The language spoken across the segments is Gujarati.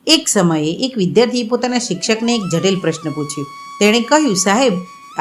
એક સમયે એક વિદ્યાર્થીએ પોતાના શિક્ષકને એક જટિલ પ્રશ્ન પૂછ્યો. તેણે કહ્યું, સાહેબ,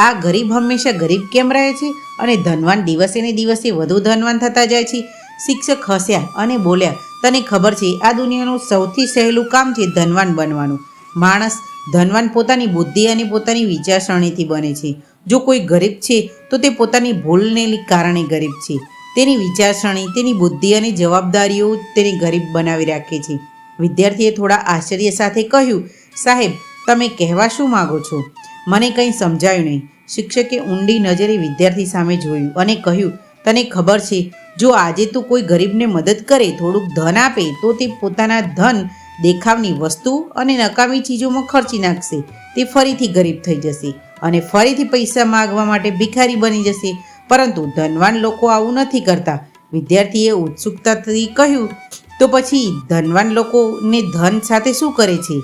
આ ગરીબ હંમેશા ગરીબ કેમ રહે છે અને ધનવાન દિવસે ને દિવસે વધુ ધનવાન થતા જાય છે? શિક્ષક હસ્યા અને બોલ્યા, તને ખબર છે, આ દુનિયાનું સૌથી સહેલું કામ છે ધનવાન બનવાનું. માણસ ધનવાન પોતાની બુદ્ધિ અને પોતાની વિચારસરણીથી બને છે. જો કોઈ ગરીબ છે તો તે પોતાની ભૂલને કારણે ગરીબ છે. તેની વિચારસરણી, તેની બુદ્ધિ અને જવાબદારીઓ તેને ગરીબ બનાવી રાખે છે. વિદ્યાર્થીએ થોડા આશ્ચર્ય સાથે કહ્યું, સાહેબ, તમે કહેવા શું માગો છો? મને કંઈ સમજાયું નહીં. શિક્ષકે ઊંડી નજરે વિદ્યાર્થી સામે જોયું અને કહ્યું, તને ખબર છે, જો આજે તું કોઈ ગરીબને મદદ કરે, થોડુંક ધન આપે, તો તે પોતાના ધન દેખાવની વસ્તુ અને નકામી ચીજોમાં ખર્ચી નાખશે. તે ફરીથી ગરીબ થઈ જશે અને ફરીથી પૈસા માગવા માટે ભિખારી બની જશે. પરંતુ ધનવાન લોકો આવું નથી કરતા. વિદ્યાર્થીએ ઉત્સુકતાથી કહ્યું, તો પછી ધનવાન લોકોને ધન સાથે શું કરે છે?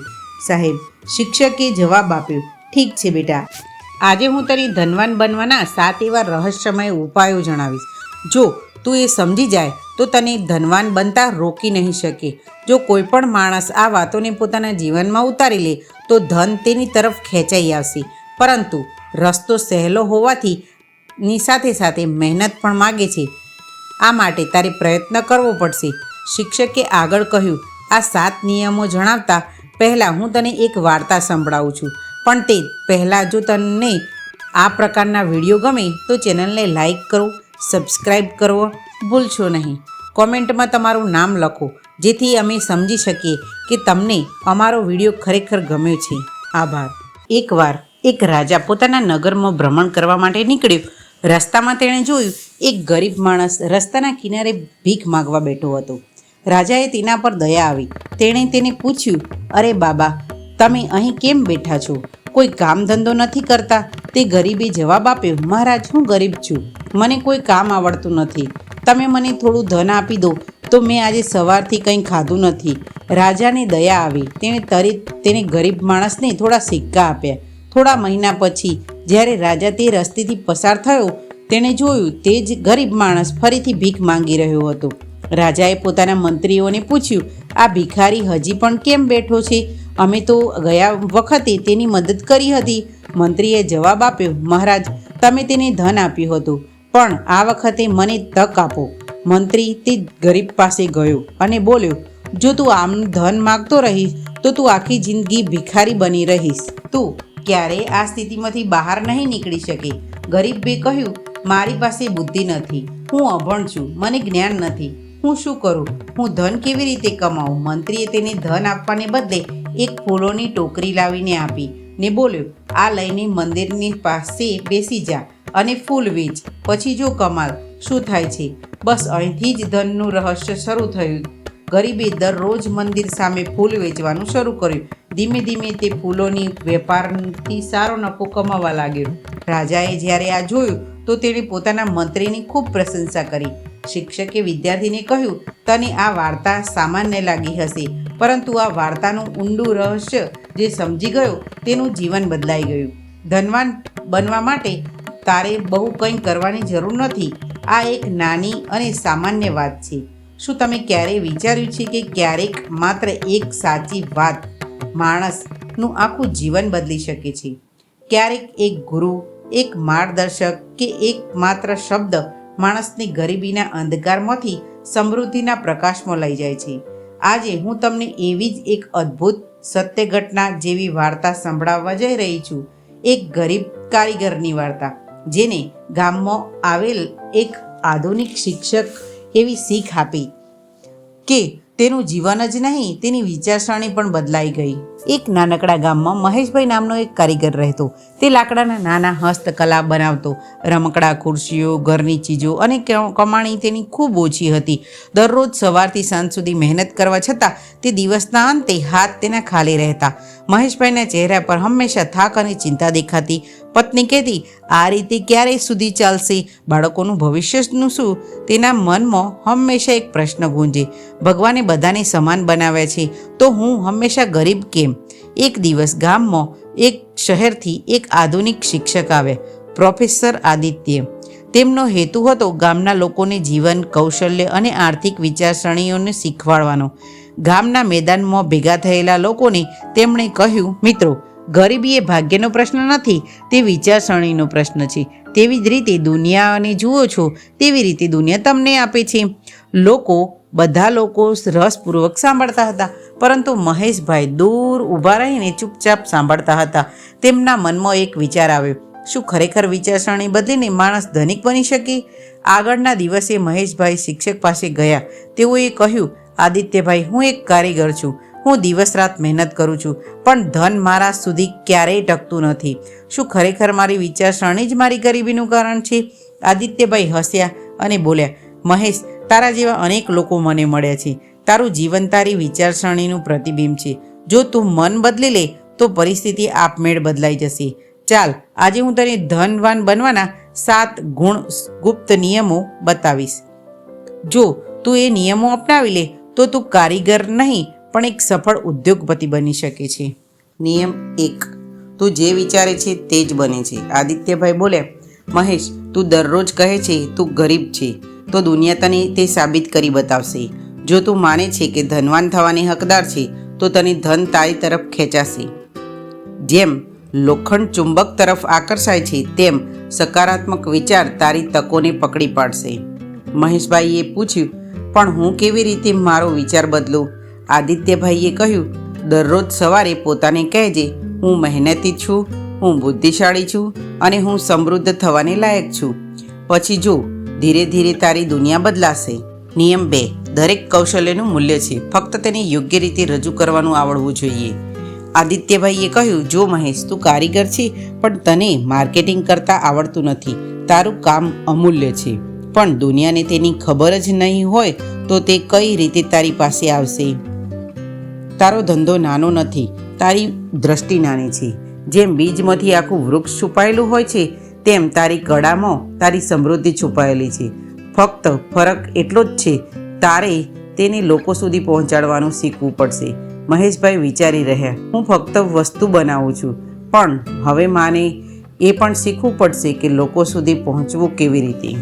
સાહેબ, શિક્ષકે જવાબ આપ્યો, ઠીક છે બેટા, આજે હું તને ધનવાન બનવાના 7 એવા રહસ્યમય ઉપાયો જણાવીશ. જો તું એ સમજી જાય તો તને ધનવાન બનતા રોકી નહીં શકે. જો કોઈ પણ માણસ આ વાતોને પોતાના જીવનમાં ઉતારી લે તો ધન તેની તરફ ખેંચાઈ આવશે. પરંતુ રસ્તો સહેલો હોવાથી ની સાથે સાથે મહેનત પણ માગે છે. આ માટે તારે પ્રયત્ન કરવો પડશે. શિક્ષકે આગળ કહ્યું, આ 7 નિયમો જણાવતા પહેલાં હું તને એક વાર્તા સંભળાવું છું. પણ તે પહેલાં જો તને આ પ્રકારના વિડીયો ગમે તો ચેનલને લાઈક કરો, સબસ્ક્રાઈબ કરવો ભૂલશો નહીં. કોમેન્ટમાં તમારું નામ લખો, જેથી અમે સમજી શકીએ કે તમને અમારો વિડીયો ખરેખર ગમ્યો છે. આભાર. એકવાર એક રાજા પોતાના નગરમાં ભ્રમણ કરવા માટે નીકળ્યો. રસ્તામાં તેણે જોયું, એક ગરીબ માણસ રસ્તાના કિનારે ભીખ માગવા બેઠો હતો. રાજાએ તેના પર દયા આવી. તેણે તેને પૂછ્યું, અરે બાબા, તમે અહીં કેમ બેઠા છો? કોઈ કામ ધંધો નથી કરતા? તે ગરીબે જવાબ આપ્યો, મહારાજ, હું ગરીબ છું, મને કોઈ કામ આવડતું નથી. તમે મને થોડું ધન આપી દો તો મેં આજે સવારથી કંઈ ખાધું નથી. રાજાને દયા આવી. તેને ગરીબ માણસને થોડા સિક્કા આપ્યા. થોડા મહિના પછી જ્યારે રાજા તે રસ્તેથી પસાર થયો, તેણે જોયું તે જ ગરીબ માણસ ફરીથી ભીખ માંગી રહ્યો હતો. રાજાએ પોતાના મંત્રીઓને પૂછ્યું, આ ભિખારી હજી પણ કેમ બેઠો છે? અમે તો ગયા વખતે તેની મદદ કરી હતી. મંત્રીએ જવાબ આપ્યો, મહારાજ, તમે તેને ધન આપ્યું હતું, પણ આ વખતે મને તક આપો. મંત્રી તે ગરીબ પાસે ગયો અને બોલ્યો, જો તું આમ ધન માગતો રહીશ તો તું આખી જિંદગી ભિખારી બની રહીશ. તું ક્યારેય આ સ્થિતિમાંથી બહાર નહીં નીકળી શકે. ગરીબે કહ્યું, મારી પાસે બુદ્ધિ નથી, હું અભણ છું, મને જ્ઞાન નથી, હું શું કરું? હું ધન કેવી રીતે કમાવું? મંત્રીએ તેને ધન આપવાને બદલે એક ફૂલોની ટોકરી લાવીને આપી ને બોલ્યો, આ લઈને મંદિરની પાસે બેસી જા અને ફૂલ વેચ, પછી જો કમાલ શું થાય છે. બસ અહીંથી જ ધનનું રહસ્ય શરૂ થયું. ગરીબે દરરોજ મંદિર સામે ફૂલ વેચવાનું શરૂ કર્યું. ધીમે ધીમે તે ફૂલોની વેપારથી સારો નફો કમાવા લાગ્યો. રાજાએ જ્યારે આ જોયું તો તેણે પોતાના મંત્રીની ખૂબ પ્રશંસા કરી. શિક્ષકે વિદ્યાર્થીને કહ્યું, તને આ વાર્તા સામાન્ય લાગી હશે, પરંતુ આ વાર્તાનું ઊંડું રહસ્ય જે સમજી ગયો તેનું જીવન બદલાઈ ગયું. ધનવાન બનવા માટે તારે બહુ કંઈ કરવાની જરૂર નથી. આ એક નાની અને સામાન્ય વાત છે. શું તમે ક્યારેય વિચાર્યું છે કે ક્યારેક માત્ર એક સાચી વાત માણસનું આખું જીવન બદલી શકે છે? ક્યારેક એક ગુરુ, એક માર્ગદર્શક કે એક માત્ર શબ્દ માણસને ગરીબીના અંધકારમાંથી સમૃદ્ધિના પ્રકાશમાં લઈ જાય છે. આજે હું તમને એવી જ એક અદ્ભુત સત્ય ઘટના જેવી વાર્તા સંભળાવવા જઈ રહી છું. એક ગરીબ કારીગરની વાર્તા, જેને ગામમાં આવેલ એક આધુનિક શિક્ષક એવી શીખ આપી કે તેનું જીવન જ નહીં, તેની વિચારસરણી પણ બદલાઈ ગઈ. એક નાનકડા ગામમાં મહેશભાઈ નામનો એક કારીગર રહેતો. તે લાકડાના નાના હસ્તકલા બનાવતો. રમકડા, ખુરશીઓ, ઘરની ચીજો અને કમાણી તેની ખૂબ ઓછી હતી. દરરોજ સવારથી સાંજ સુધી મહેનત કરવા છતાં તે દિવસના અંતે હાથ તેના ખાલી રહેતા. મહેશભાઈના ચહેરા પર હંમેશા થાક અને ચિંતા દેખાતી. પત્ની કહેતી, આ રીતે ક્યારે સુધી ચાલશે? બાળકોનું ભવિષ્યનું શું? તેના મનમાં હંમેશા એક પ્રશ્ન ગુંજે, ભગવાને બધાને સમાન બનાવ્યા છે, તો હું હંમેશા ગરીબ કેમ? એક દિવસ ગામમાં એક શહેરથી એક આધુનિક શિક્ષક આવ્યા, પ્રોફેસર આદિત્ય. તેમનો હેતુ હતો ગામના લોકોને જીવન, કૌશલ્ય અને આર્થિક વિચારસરણીઓને શીખવાડવાનો. ગામના મેદાનમાં ભેગા થયેલા લોકોને તેમણે કહ્યું, મિત્રો, ગરીબી એ ભાગ્યનો પ્રશ્ન નથી, તે વિચારસરણીનો પ્રશ્ન છે. તેવી જ રીતે દુનિયાને જુઓ છો તેવી રીતે દુનિયા તમને આપે છે. બધા લોકો રસપૂર્વક સાંભળતા હતા, પરંતુ મહેશભાઈ દૂર ઊભા રહીને ચૂપચાપ સાંભળતા હતા. તેમના મનમાં એક વિચાર આવ્યો, શું ખરેખર વિચારસરણી બદલીને માણસ ધનિક બની શકે? આગળના દિવસે મહેશભાઈ શિક્ષક પાસે ગયા. તેઓએ કહ્યું, આદિત્યભાઈ, હું એક કારીગર છું. હું દિવસ રાત મહેનત કરું છું, પણ ધન મારા સુધી ક્યારેય ટકતું નથી. શું ખરેખર મારી વિચારસરણી જ મારી ગરીબીનું કારણ છે? આદિત્યભાઈ હસ્યા અને બોલ્યા, મહેશ, તારા જેવા અનેક લોકો મને મળ્યા છે. તારું જીવન તારી વિચારસરણીનું પ્રતિબિંબ છે. જો તું મન બદલી લે તો પરિસ્થિતિ આપમેળ બદલાઈ જશે. ચાલ, આજે હું તને ધનવાન બનવાના 7 ગુપ્ત નિયમો બતાવીશ. જો તું એ નિયમો અપનાવી લે તો તું કારીગર નહીં પણ એક સફળ ઉદ્યોગપતિ બની શકે છે. નિયમ 1, તું જે વિચારે છે તે જ બને છે. આદિત્યભાઈ બોલ્યા, મહેશ, તું દરરોજ કહે છે તું ગરીબ છે, તો દુનિયા તને તે સાબિત કરી બતાવશે. જો તું માને છે કે ધનવાન થવાની હકદાર છે, તો તને ધન તારી તરફ ખેંચાશે. જેમ લોખંડ ચુંબક તરફ આકર્ષાય છે, તેમ સકારાત્મક વિચાર તારી તકોને પકડી પાડશે. મહેશભાઈએ પૂછ્યું, પણ હું કેવી રીતે મારો વિચાર બદલું? આદિત્યભાઈએ કહ્યું, દરરોજ સવારે પોતાને કહેજે, હું મહેનતી છું, હું બુદ્ધિશાળી છું અને હું સમૃદ્ધ થવાને લાયક છું. પછી જો ધીરે ધીરે તારી દુનિયા બદલાશે. નિયમ 2, દરેક કૌશલ્યનું મૂલ્ય છે, ફક્ત તેને યોગ્ય રીતે રજૂ કરવાનું આવડવું જોઈએ. આદિત્યભાઈએ કહ્યું, જો મહેશ, તું કારીગર છે પણ તને માર્કેટિંગ કરતાં આવડતું નથી. તારું કામ અમૂલ્ય છે, પણ દુનિયાને તેની ખબર જ નહીં હોય તો તે કઈ રીતે તારી પાસે આવશે? તારો ધંધો નાનો નથી, તારી દ્રષ્ટિ નાની છે. જેમ બીજમાંથી આખું વૃક્ષ છુપાયેલું હોય છે, તેમ તારી કળામાં તારી સમૃદ્ધિ છુપાયેલી છે. ફક્ત ફરક એટલો જ છે, તારે તેને લોકો સુધી પહોંચાડવાનું શીખવું પડશે. મહેશભાઈ વિચારી રહ્યા, હું ફક્ત વસ્તુ બનાવું છું, પણ હવે માને એ પણ શીખવું પડશે કે લોકો સુધી પહોંચવું કેવી રીતે.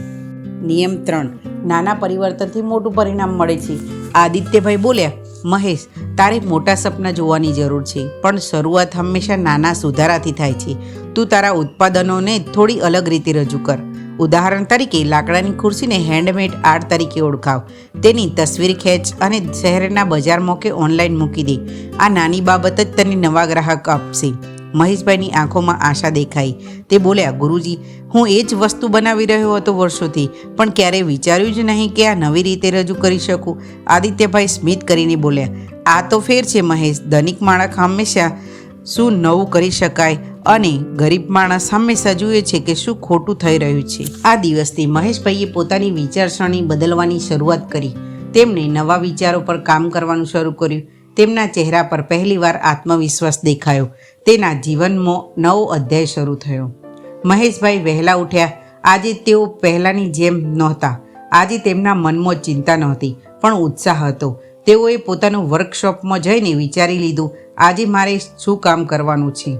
નિયમ 3, નાના પરિવર્તનથી મોટું પરિણામ મળે છે. આદિત્યભાઈ બોલ્યા, મહેશ, તારે મોટા સપના જોવાની જરૂર છે, પણ શરૂઆત હંમેશા નાના સુધારાથી થાય છે. તું તારા ઉત્પાદનોને થોડી અલગ રીતે રજૂ કર. ઉદાહરણ તરીકે, લાકડાની ખુરશીને હેન્ડમેડ આર્ટ તરીકે ઓળખાવ. તેની તસવીર ખેંચ અને શહેરના બજારમાં કે ઓનલાઈન મૂકી દે. આ નાની બાબત જ તને નવા ગ્રાહક આપશે. મહેશભાઈની આંખોમાં આશા દેખાઈ. તે બોલ્યા, ગુરુજી, હું એ જ વસ્તુ બનાવી રહ્યો હતો વર્ષોથી, પણ ક્યારેય વિચાર્યું જ નહીં કે આ નવી રીતે રજૂ કરી શકું. આદિત્યભાઈ સ્મિત કરીને બોલ્યા, આ તો ફેર છે મહેશ. ધનિક માણસ હંમેશા શું નવું કરી શકાય અને ગરીબ માણસ હંમેશા જુએ છે કે શું ખોટું થઈ રહ્યું છે. આ દિવસથી મહેશભાઈએ પોતાની વિચારસરણી બદલવાની શરૂઆત કરી. તેમણે નવા વિચારો પર કામ કરવાનું શરૂ કર્યું. તેમના ચહેરા પર પહેલીવાર આત્મવિશ્વાસ દેખાયો. તેના જીવનમાં નવો અધ્યાય શરૂ થયો. મહેશભાઈ વહેલા ઉઠ્યા. આજે તેઓ પહેલાંની જેમ નહોતા. આજે તેમના મનમાં ચિંતા નહોતી, પણ ઉત્સાહ હતો. તેઓએ પોતાનું વર્કશોપમાં જઈને વિચારી લીધું, આજે મારે શું કામ કરવાનું છે?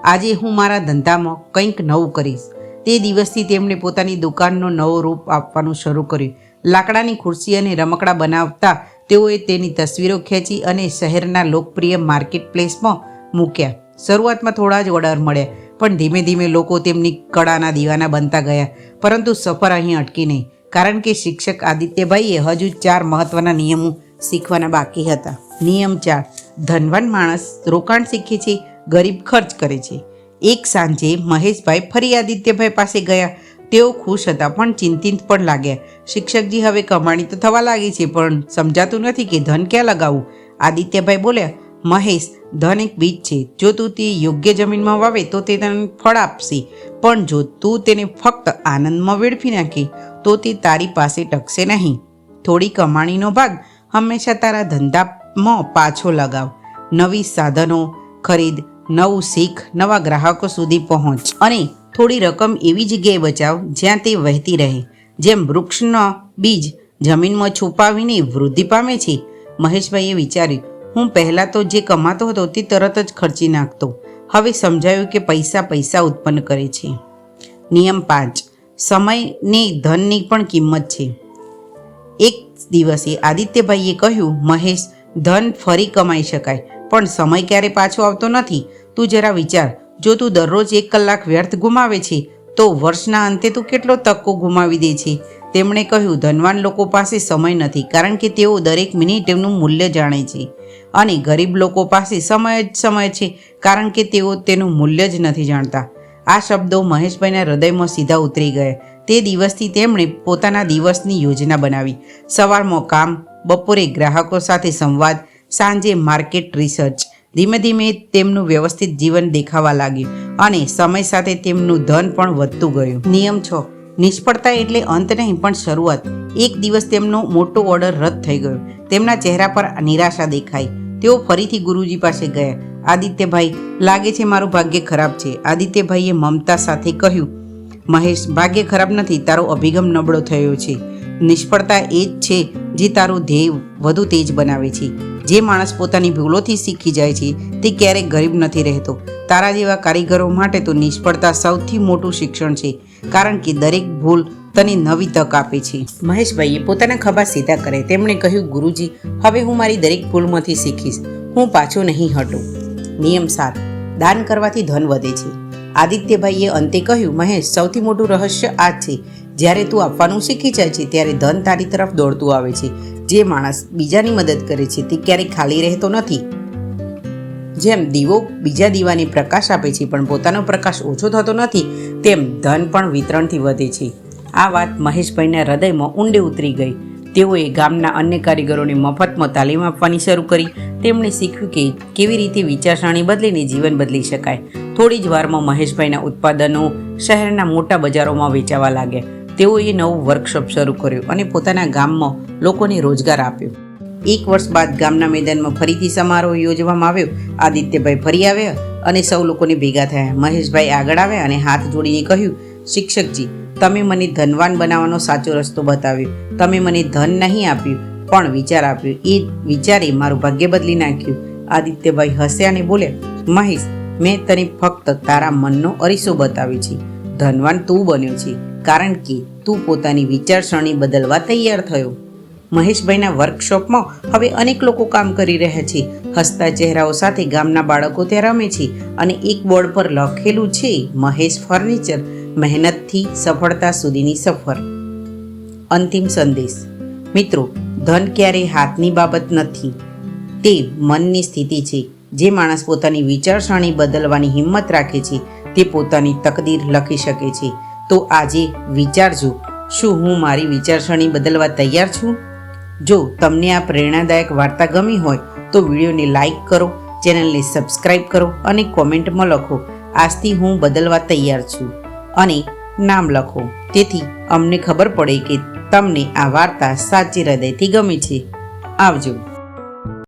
આજે હું મારા ધંધામાં કંઈક નવું કરીશ. તે દિવસથી તેમણે પોતાની દુકાનનો નવો રૂપ આપવાનું શરૂ કર્યું. લાકડાની ખુરશી અને રમકડાં બનાવતા તેઓએ તેની તસવીરો ખેંચી અને શહેરના લોકપ્રિય માર્કેટ પ્લેસમાં મૂક્યા. શરૂઆતમાં થોડા જ ઓર્ડર મળ્યા, પણ ધીમે ધીમે લોકો તેમની કળાના દીવાના બનતા ગયા. પરંતુ સફર અહીં અટકી નહીં, કારણ કે શિક્ષક આદિત્યભાઈએ હજુ 4 મહત્વના નિયમો શીખવાના બાકી હતા. નિયમ 4, ધનવાન માણસ રોકાણ શીખે છે, ગરીબ ખર્ચ કરે છે. એક સાંજે મહેશભાઈ ફરી આદિત્યભાઈ પાસે ગયા. તેઓ ખુશ હતા પણ ચિંતિત પણ લાગ્યા. શિક્ષકજી, હવે કમાણી તો થવા લાગી છે, પણ સમજાતું નથી કે ધન ક્યાં લગાવવું. આદિત્યભાઈ બોલ્યા, મહેશ, ધન એક બીજ છે. જો તું તે યોગ્ય જમીનમાં વાવે તો તે તને ફળ આપશે, પણ જો તું તેને ફક્ત આનંદમાં વેડફી નાખે તો તે તારી પાસે ટકશે નહીં. થોડી કમાણીનો ભાગ હંમેશા તારા ધંધામાં પાછો લગાવ. નવી સાધનો ખરીદ, નવું શીખ, નવા ગ્રાહકો સુધી પહોંચ અને થોડી રકમ એવી જગ્યાએ બચાવ જ્યાં તે વહેતી રહે. જેમ વૃક્ષનો બીજ જમીનમાં છુપાવીને વૃદ્ધિ પામે છે. મહેશભાઈએ વિચાર્યું, હું પહેલાં તો જે કમાતો હતો તે તરત જ ખર્ચી નાખતો. હવે સમજાયું કે પૈસા પૈસા ઉત્પન્ન કરે છે. નિયમ 5, સમયને ધનની પણ કિંમત છે. એક દિવસે આદિત્યભાઈએ કહ્યું, મહેશ, ધન ફરી કમાઈ શકાય, પણ સમય ક્યારે પાછો આવતો નથી. તું જરા વિચાર, જો તું દરરોજ 1 કલાક વ્યર્થ ગુમાવે છે તો વર્ષના અંતે તું કેટલો તકો ગુમાવી દે છે. તેમણે કહ્યું, ધનવાન લોકો પાસે સમય નથી કારણ કે તેઓ દરેક મિનિટનું મૂલ્ય જાણે છે, અને ગરીબ લોકો પાસે સમય જ સમય છે કારણ કે તેઓ તેનું મૂલ્ય જ નથી જાણતા. આ શબ્દો મહેશભાઈના હૃદયમાં સીધા ઉતરી ગયા. તે દિવસથી તેમણે પોતાના દિવસની યોજના બનાવી. સવારમાં કામ, બપોરે ગ્રાહકો સાથે સંવાદ, સાંજે માર્કેટ રિસર્ચ. ધીમે ધીમે તેમનું વ્યવસ્થિત જીવન દેખાવા લાગ્યું અને સમય સાથે તેમનું ધન પણ વધતું ગયું. નિયમ 6. નિષ્ફળતા એટલે અંત નહીં પણ શરૂઆત. એક દિવસ તેમનો મોટો ઓર્ડર રદ થઈ ગયો. તેમના ચહેરા પર નિરાશા દેખાઈ. તેઓ ફરીથી ગુરુજી પાસે ગયા. આદિત્યભાઈ, લાગે છે મારું ભાગ્ય ખરાબ છે. આદિત્યભાઈએ મમતા સાથે કહ્યું, મહેશ, ભાગ્ય ખરાબ નથી, તારો અભિગમ નબળો થયો છે. નિષ્ફળતા એ જ છે જે તારું ધ્યેય વધુ તેજ બનાવે છે. જે માણસ પોતાની ભૂલોથી શીખી જાય છે તે ક્યારેય ગરીબ નથી રહેતો. તારા જેવા કારીગરો માટે તો નિષ્ફળતા સૌથી મોટું શિક્ષણ છે, કારણ કે દરેક ભૂલ તને નવી તક આપે છે. મહેશભાઈએ પોતાના ખભા સીધા કરે. તેમણે કહ્યું, ગુરુજી, હવે હું મારી દરેક ભૂલમાંથી શીખીશ. હું પાછો નહીં હટું. નિયમ 7. દાન કરવાથી ધન વધે છે. આદિત્યભાઈએ અંતે કહ્યું, મહેશ, સૌથી મોટું રહસ્ય આ જ છે. જ્યારે તું આપવાનું શીખી જાય છે ત્યારે ધન તારી તરફ દોડતું આવે છે. જે માણસ બીજાની મદદ કરે છે તે ક્યારેય ખાલી રહેતો નથી. જેમ દીવો બીજા દીવાને પ્રકાશ આપે છે પણ પોતાનો પ્રકાશ ઓછો થતો નથી, તેમ ધન પણ વિતરણથી વધે છે. આ વાત મહેશભાઈના હૃદયમાં ઊંડે ઉતરી ગઈ. તેઓએ ગામના અન્ય કારીગરોને મફતમાં તાલીમ આપવાની શરૂ કરી. તેમણે શીખ્યું કે કેવી રીતે વિચારસરણી બદલીને જીવન બદલી શકાય. થોડી જ વારમાં મહેશભાઈના ઉત્પાદનો શહેરના મોટા બજારોમાં વેચાવા લાગ્યા. તેઓએ નવું વર્કશોપ શરૂ કર્યું અને પોતાના ગામમાં લોકોને રોજગાર આપ્યો. 1 વર્ષ બાદ ગામના મેદાનમાં ફરીથી સમારોહ યોજવામાં આવ્યો. આદિત્યભાઈ ફરી આવ્યા અને સૌ લોકોને ભેગા થયા. મહેશભાઈ આગળ આવ્યા અને હાથ જોડીને કહ્યું, શિક્ષકજી, તમે મને ધનવાન બનાવવાનો સાચો રસ્તો બતાવ્યો. તમે મને ધન નહીં આપ્યું પણ વિચાર આપ્યો. એ વિચારે મારું ભાગ્ય બદલી નાખ્યું. આદિત્યભાઈ હસ્યા અને બોલ્યા, મહેશ, મેં તને ફક્ત તારા મનનો અરીસો બતાવ્યો છે. ધનવાન તું બન્યો છે કારણ કે તું પોતાની વિચારસરણી બદલવા તૈયાર થયો. મહેશભાઈના વર્કશોપમાં હવે અનેક લોકો કામ કરી રહ્યા છે. હસતા ચહેરાઓ સાથે ગામના બાળકો ત્યાં રમે છે અને એક બોર્ડ પર લખેલું છે, મહેશ ફર્નિચર, મહેનતથી સફળતા સુધીની સફર. અંતિમ સંદેશ. મિત્રો, ધન ક્યારેય હાથની બાબત નથી, તે મનની સ્થિતિ છે. જે માણસ પોતાની વિચારસરણી બદલવાની હિંમત રાખે છે તે પોતાની તકદીર લખી શકે છે. તો આજે વિચારજો, શું હું મારી વિચારસરણી બદલવા તૈયાર છું? જો તમને આ પ્રેરણાદાયક વાર્તા ગમી હોય તો વિડીયોને લાઈક કરો, ચેનલને સબસ્ક્રાઈબ કરો અને કોમેન્ટમાં લખો, આજથી હું બદલવા તૈયાર છું, અને નામ લખો. તેથી અમને ખબર પડે કે તમને આ વાર્તા સાચી હૃદયથી ગમી છે. આવજો.